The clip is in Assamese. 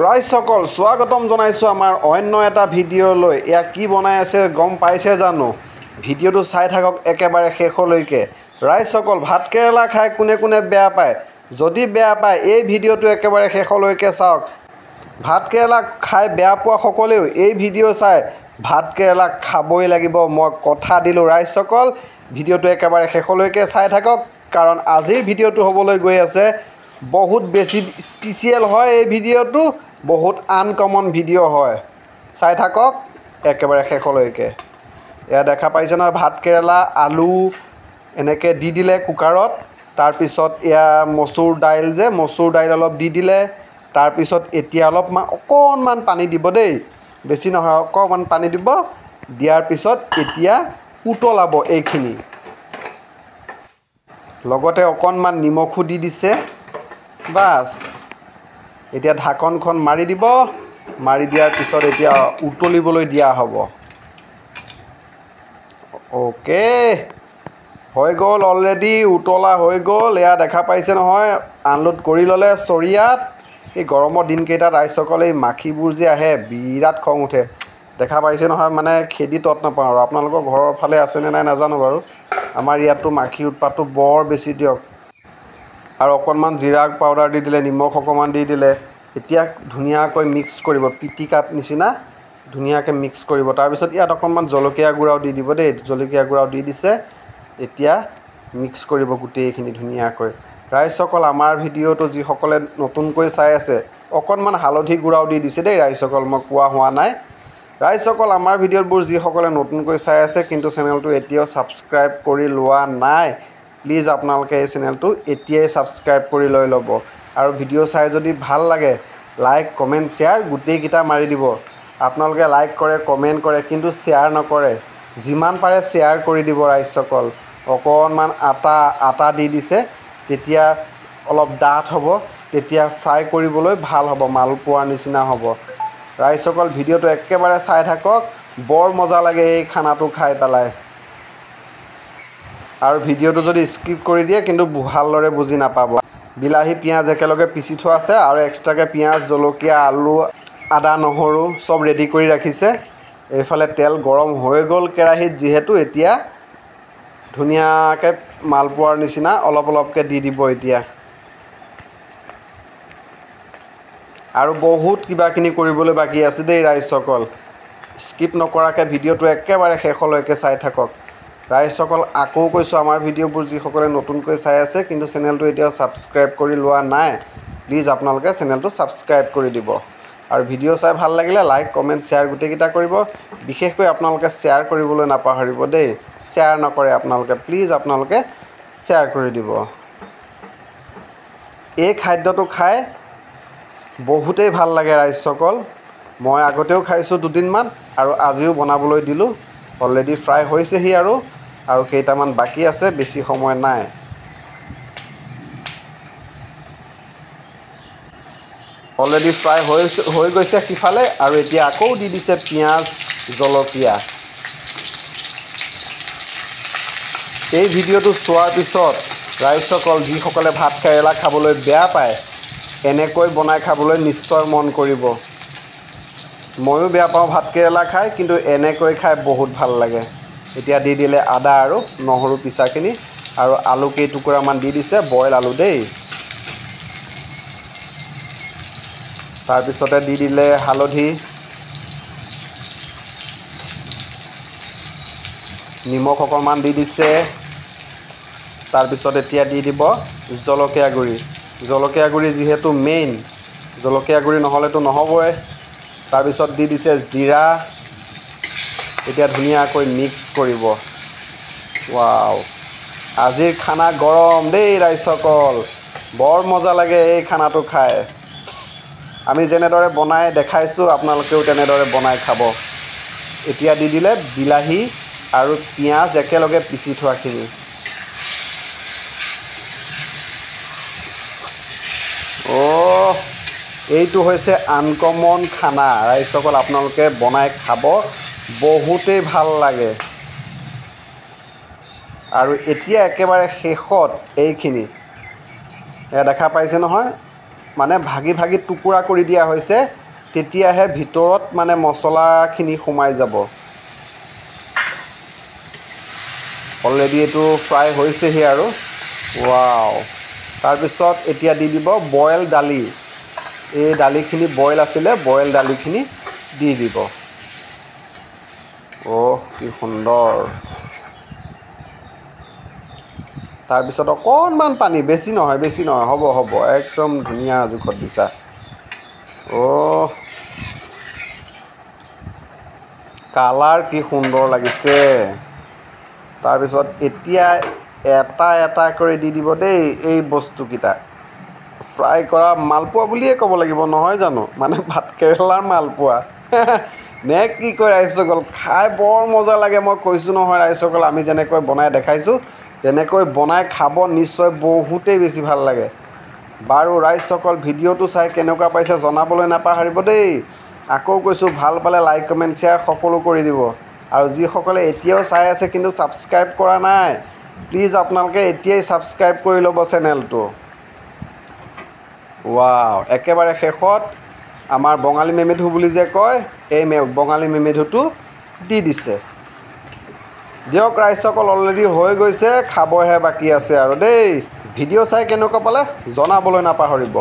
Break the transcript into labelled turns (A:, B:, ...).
A: ৰাইজসকল স্বাগতম জনাইছোঁ আমাৰ অন্য এটা ভিডিঅ'লৈ। এয়া কি বনাই আছে গম পাইছে জানো? ভিডিঅ'টো চাই থাকক একেবাৰে শেষলৈকে। ৰাইজসকল ভাতকেৰেলা খাই কোনে কোনে বেয়া পায়? যদি বেয়া পায় এই ভিডিঅ'টো একেবাৰে শেষলৈকে চাওক। ভাতকেৰেলা খাই বেয়া পোৱা সকলেও এই ভিডিঅ' চাই ভাতকেৰেলা খাবই লাগিব, মই কথা দিলোঁ। ৰাইজসকল ভিডিঅ'টো একেবাৰে শেষলৈকে চাই থাকক, কাৰণ আজিৰ ভিডিঅ'টো হ'বলৈ গৈ আছে বহুত বেছি স্পেচিয়েল হয়। এই ভিডিঅ'টো বহুত আনকমন ভিডিঅ' হয়, চাই থাকক একেবাৰে শেষলৈকে। এয়া দেখা পাইছে নহয়, ভাতকেৰেলা আলু এনেকৈ দি দিলে কুকাৰত। তাৰপিছত এয়া মচুৰ দাইল মচুৰ দাইল অলপ দি দিলে। তাৰপিছত এতিয়া অকণমান পানী দিব দেই, বেছি নহয়, অকণমান পানী দিব। দিয়াৰ পিছত এতিয়া উতলাব এইখিনি, লগতে অকণমান নিমখো দি দিছে। বাছ এতিয়া ঢাকনখন মাৰি দিব। মাৰি দিয়াৰ পিছত এতিয়া উতলিবলৈ দিয়া হ'ব। অ'কে, হৈ গ'ল অলৰেডি, উতলা হৈ গ'ল। এয়া দেখা পাইছে নহয়, আনলোড কৰি ল'লে চৰিয়াত। এই গৰমৰ দিনকেইটাত ৰাইজসকল এই মাখিবোৰ যে আহে বিৰাট খং উঠে। দেখা পাইছে নহয়, মানে খেদি তত নাপাওঁ আৰু। আপোনালোকৰ ঘৰৰ ফালে আছেনে নাই নাজানো বাৰু। আমাৰ ইয়াততো মাখিৰ উৎপাতটো বৰ বেছি দিয়ক। আৰু অকণমান জিৰা পাউডাৰ দি দিলে, নিমখ অকণমান দি দিলে। এতিয়া ধুনীয়াকৈ মিক্স কৰিব, পিটিকাত নিচিনা ধুনীয়াকৈ মিক্স কৰিব। তাৰপিছত ইয়াত অকণমান জলকীয়া গুড়াও দি দিব দেই, জলকীয়া গুড়াও দি দিছে। এতিয়া মিক্স কৰিব গোটেইখিনি ধুনীয়াকৈ। ৰাইজসকল আমাৰ ভিডিঅ'টো যিসকলে নতুনকৈ চাই আছে অকণমান হালধি গুড়াও দি দিছে দেই ৰাইজসকল, মই কোৱা হোৱা নাই। ৰাইজসকল আমাৰ ভিডিঅ'বোৰ যিসকলে নতুনকৈ চাই আছে কিন্তু চেনেলটো এতিয়াও ছাবস্ক্ৰাইব কৰি লোৱা নাই, প্লিজ আপোনালোকে এই চেনেলটো এতিয়াই ছাবস্ক্ৰাইব কৰি লৈ ল'ব। আৰু ভিডিঅ' চাই যদি ভাল লাগে লাইক কমেণ্ট শ্বেয়াৰ গোটেইকেইটা মাৰি দিব। আপোনালোকে লাইক কৰে, কমেণ্ট কৰে, কিন্তু শ্বেয়াৰ নকৰে। যিমান পাৰে শ্বেয়াৰ কৰি দিব ৰাইজসকল। অকণমান আটা দি দিছে, তেতিয়া অলপ ডাঠ হ'ব, তেতিয়া ফ্ৰাই কৰিবলৈ ভাল হ'ব, মালপোৱাৰ নিচিনা হ'ব। ৰাইজসকল ভিডিঅ'টো একেবাৰে চাই থাকক, বৰ মজা লাগে এই খানাটো খাই পেলাই। আৰু ভিডিঅ'টো যদি স্কিপ কৰি দিয়ে কিন্তু ভালদৰে বুজি নাপাব। বিলাহী পিঁয়াজ একেলগে পিচি থোৱা আছে, আৰু এক্সট্ৰাকৈ পিঁয়াজ জলকীয়া আলু আদা নহৰু চব ৰেডি কৰি ৰাখিছে। এইফালে তেল গৰম হৈ গ'ল কেৰাহীত যিহেতু, এতিয়া ধুনীয়াকৈ মালপোৱাৰ নিচিনা অলপ অলপকৈ দি দিব এতিয়া। আৰু বহুত কিবাকিনি কৰিবলৈ বাকী আছে দেই ৰাইজসকল। স্কিপ নকৰাকৈ ভিডিঅ'টো একেবাৰে শেষলৈকে চাই থাকক। ৰাইজসকল আকৌ কৈছোঁ, আমাৰ ভিডিঅ'বোৰ যিসকলে নতুনকৈ চাই আছে কিন্তু চেনেলটো এতিয়াও ছাবস্ক্ৰাইব কৰি লোৱা নাই, প্লিজ আপোনালোকে চেনেলটো ছাবস্ক্ৰাইব কৰি দিব। আৰু ভিডিঅ' চাই ভাল লাগিলে লাইক কমেণ্ট শ্বেয়াৰ গোটেইকেইটা কৰিব। বিশেষকৈ আপোনালোকে শ্বেয়াৰ কৰিবলৈ নাপাহৰিব দেই। শ্বেয়াৰ নকৰে আপোনালোকে, প্লিজ আপোনালোকে শ্বেয়াৰ কৰি দিব। এই খাদ্যটো খাই বহুতেই ভাল লাগে ৰাইজসকল। মই আগতেও খাইছোঁ দুদিনমান, আৰু আজিও বনাবলৈ দিলোঁ। অলৰেডি ফ্ৰাই হৈছেহি, আৰু কেইটামান বাকী আছে, বেছি সময় নাই। অলৰেডি ফ্ৰাই হৈ গৈছে সিফালে, আৰু এতিয়া আকৌ দি দিছে পিঁয়াজ জলকীয়া। এই ভিডিঅ'টো চোৱাৰ পিছত ৰাইজসকল যিসকলে ভাত কেৰেলা খাবলৈ বেয়া পায় এনেকৈ বনাই খাবলৈ নিশ্চয় মন কৰিব। ময়ো বেয়া পাওঁ ভাত কেৰেলা খাই, কিন্তু এনেকৈ খাই বহুত ভাল লাগে। এতিয়া দি দিলে আদা আৰু নহৰু পিচাখিনি, আৰু আলু কেইটুকুৰামান দি দিছে, বইল আলু দেই। তাৰপিছতে দি দিলে হালধি, নিমখ অকণমান দি দিছে। তাৰপিছত এতিয়া দি দিব জলকীয়া গুড়ি। জলকীয়া গুড়ি যিহেতু মেইন, জলকীয়া গুড়ি নহ'লেতো নহ'বই। তাৰপিছত দি দিছে জিৰা। এতিয়া ধুনীয়াকৈ মিক্স কৰিব। ৱাও, আজিৰ খানা গৰম দেই ৰাইজসকল, বৰ মজা লাগে এই খানাটো খাই। আমি যেনেদৰে বনাই দেখাইছোঁ আপোনালোকেও তেনেদৰে বনাই খাব। এতিয়া দি দিলে বিলাহী আৰু পিঁয়াজ একেলগে পিচি থোৱাখিনি। এইটো হৈছে আনকমন খানা ৰাইজসকল, আপোনালোকে বনাই খাব, বহুতেই ভাল লাগে। আৰু এতিয়া একেবাৰে শেষত এইখিনি এয়া দেখা পাইছে নহয়, মানে ভাগি ভাগি টুকুৰা কৰি দিয়া হৈছে, তেতিয়াহে ভিতৰত মানে মছলাখিনি সোমাই যাব। অলৰেডি এইটো ফ্ৰাই হৈছেহি আৰু ৱাও। তাৰপিছত এতিয়া দি দিব বইল দালি। এই দালিখিনি বইল আছিলে, বইল দালিখিনি দি দিব। অহ, কি সুন্দৰ। তাৰপিছত অকণমান পানী, বেছি নহয় হ'ব, একদম ধুনীয়া জোখত দিছা। অহ, কালাৰ কি সুন্দৰ লাগিছে। তাৰপিছত এতিয়া এটা এটা কৰি দি দিব দেই এই বস্তুকেইটা। ফ্ৰাই কৰা মালপোৱা বুলিয়ে ক'ব লাগিব নহয় জানো, মানে ভাতকেৰেলাৰ মালপোৱা নে কি কয় ৰাইজসকল, খাই বৰ মজা লাগে। মই কৈছোঁ নহয় ৰাইজসকল, আমি যেনেকৈ বনাই দেখাইছোঁ তেনেকৈ বনাই খাব নিশ্চয় বহুতেই বেছি ভাল লাগে। বাৰু ৰাইজসকল, ভিডিঅ'টো চাই কেনেকুৱা পাইছে জনাবলৈ নাপাহৰিব দেই। আকৌ কৈছোঁ, ভাল পালে লাইক কমেণ্ট শ্বেয়াৰ সকলো কৰি দিব। আৰু যিসকলে এতিয়াও চাই আছে কিন্তু ছাবস্ক্ৰাইব কৰা নাই, প্লিজ আপোনালোকে এতিয়াই ছাবস্ক্ৰাইব কৰি ল'ব চেনেলটো। ৱাও, একেবাৰে শেষত আমাৰ বঙালী মেমেধু বুলি যে কয়, এই বঙালী মেমেধুটো দি দিছে। দিয়ক ৰাইজসকল, অলৰেডি হৈ গৈছে, খাবহে বাকী আছে আৰু দেই। ভিডিঅ' চাই কেনেকুৱা পালে জনাবলৈ নাপাহৰিব।